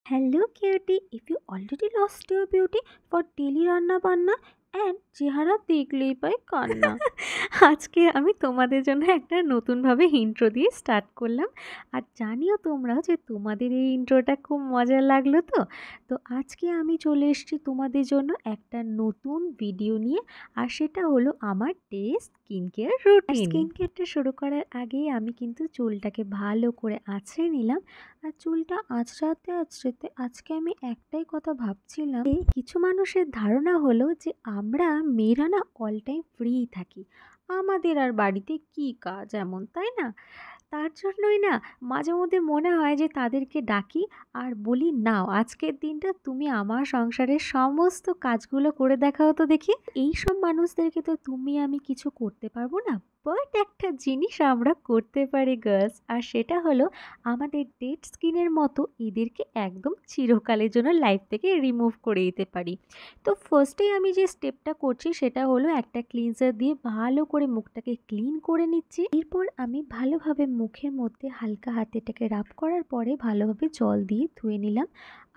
Hello, cutie. If you already lost your beauty for daily রান্না বান্না and চেহারা দেখলেই পাই কান্না। আজকে আমি তোমাদের জন্য একটা নতুনভাবে ইন্ট্রো দিয়ে স্টার্ট করলাম। আর জানিও তোমরা যে তোমাদের এই ইন্ট্রোটা খুব মজার লাগলো তো। তো আজকে আমি চলে এসেছি তোমাদের জন্য একটা নতুন ভিডিও নিয়ে। আর সেটা হলো আমার day skin care routine. Skin কেয়ারটা শুরু করার আগেই আমি কিন্তু চুলটাকে ভালো করে আঁচড়ে নিলাম। আর চুলটা আঁচড়াতে আঁচড়াতে আজকে আমি একটাই কথা ভাবছিলাম যে কিছু মানুষের ধারণা হলো যে আমরা মেয়েরা না অল টাইম ফ্রি থাকি, আমাদের আর বাড়িতে কি কাজ এমন, তাই না? তার জন্যই না মাঝে মধ্যে মনে হয় যে তাদেরকে ডাকি আর বলি, নাও আজকের দিনটা তুমি আমার সংসারের সমস্ত কাজগুলো করে দেখাও তো দেখি। এই সব মানুষদেরকে তো তুমি আমি কিছু করতে পারবো না, বাট একটা জিনিস আমরা করতে পারি গার্লস, আর সেটা হলো আমাদের ডেড স্কিনের মতো এদেরকে একদম চিরকালের জন্য লাইফ থেকে রিমুভ করে দিতে পারি। তো ফার্স্টেই আমি যে স্টেপটা করছি সেটা হলো একটা ক্লিনজার দিয়ে ভালো করে মুখটাকে ক্লিন করে নিচ্ছি। এরপর আমি ভালোভাবে মুখের মধ্যে হালকা হাতে এটাকে রাব করার পরে ভালোভাবে জল দিয়ে ধুয়ে নিলাম।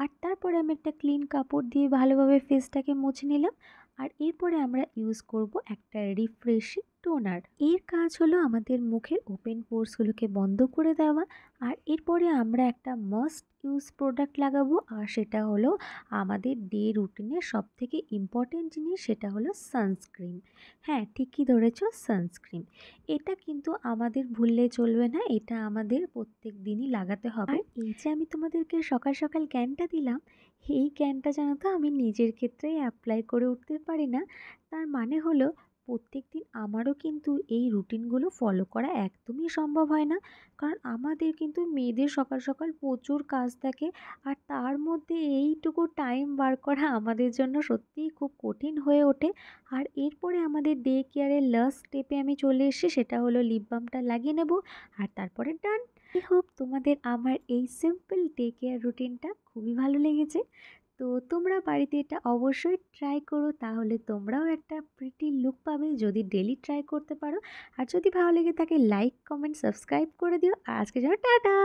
আর তারপরে আমি একটা ক্লিন কাপড় দিয়ে ভালোভাবে ফেসটাকে মুছে নিলাম। আর এরপরে আমরা ইউজ করব একটা রিফ্রেশিং টোনার। এর কাজ হলো আমাদের মুখের ওপেন পোর্সগুলোকে বন্ধ করে দেওয়া। আর এরপরে আমরা একটা মাস্ট ইউজ প্রোডাক্ট লাগাবো, আর সেটা হলো আমাদের ডে রুটিনের সবথেকে ইম্পর্টেন্ট জিনিস, সেটা হলো সানস্ক্রিন। হ্যাঁ, ঠিকই ধরেছ, সানস্ক্রিন। এটা কিন্তু আমাদের ভুললে চলবে না, এটা আমাদের প্রত্যেক দিনই লাগাতে হবে। আর এই যে আমি তোমাদেরকে সকাল সকাল জ্ঞানটা দিলাম, এই জ্ঞানটা জানো তো আমি নিজের ক্ষেত্রেই অ্যাপ্লাই করে উঠতে পারি না। তার মানে হলো প্রত্যেক দিন আমারও কিন্তু এই রুটিনগুলো ফলো করা একদমই সম্ভব হয় না, কারণ আমাদের কিন্তু মেয়েদের সকাল সকাল প্রচুর কাজ থাকে। আর তার মধ্যে এইটুকু টাইম বার করা আমাদের জন্য সত্যিই খুব কঠিন হয়ে ওঠে। আর এরপরে আমাদের ডে কেয়ারের লাস্ট স্টেপে আমি চলে এসেছি, সেটা হলো লিপ বামটা লাগিয়ে নেব। আর তারপরে ডান। আই হোপ তোমাদের আমার এই সিম্পল ডে কেয়ার রুটিনটা খুবই ভালো লেগেছে। তো তোমরা বাড়িতে এটা অবশ্যই ট্রাই করো, তাহলে তোমরাও একটা প্রিটি লুক পাবে যদি ডেলি ট্রাই করতে পারো। আর যদি ভালো লেগে থাকে লাইক কমেন্ট সাবস্ক্রাইব করে দিও। আর আজকে জন্য টাটা।